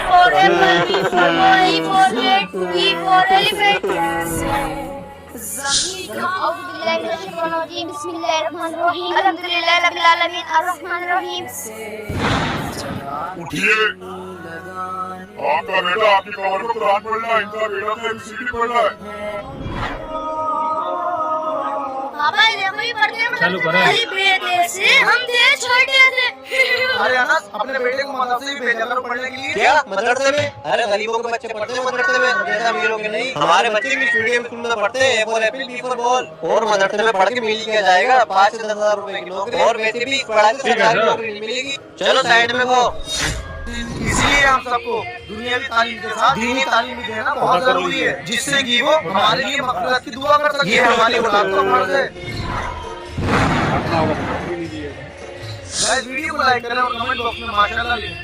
for apple, B for boy, E for cat, E for elephant. बिस्मिल्लाहिर्रहमानिर्रहीम अल्हम्दुलिल्लाहि रब्बिल आलमीन अर्रहमानिर रहीम। उठिए, आपका बेटा आपकी कमर को कुरान पढ़ रहा है, इनका बेटा तो एबीसीडी पढ़ रहा है। पापा देखो ये पढ़ते हैं चालू करो। अली बेटे से हम थे छोटे थे। अरे अनस अपने बेटे को मदरसे में भेजा करो पढ़ने के लिए। क्या मदरसे में? अरे गरीबों के बच्चे पढ़ते हैं मदरसे में, जैसा अमीरों के नहीं। हमारे बच्चे भी मीडियम स्कूल में पढ़ते हैं, for apple B for ball. और मदरसे में पढ़ के मिल क्या जाएगा? 5 से 10,000 रुपए की नौकरी। और वैसे भी पढ़ाई से सरकारी नौकरी नहीं मिलेगी। चलो साइड में वो। इसलिए हम सबको दुनियावी तालीम के साथ दीनी तालीम भी देना बहुत जरूरी है, जिससे कि वो हमारे लिए मग़फ़िरत की दुआ कर सके। ये हमारी औलाद का फर्ज है। गाइस वीडियो को लाइक करें और कमेंट बॉक्स में माशाल्लाह लिखें।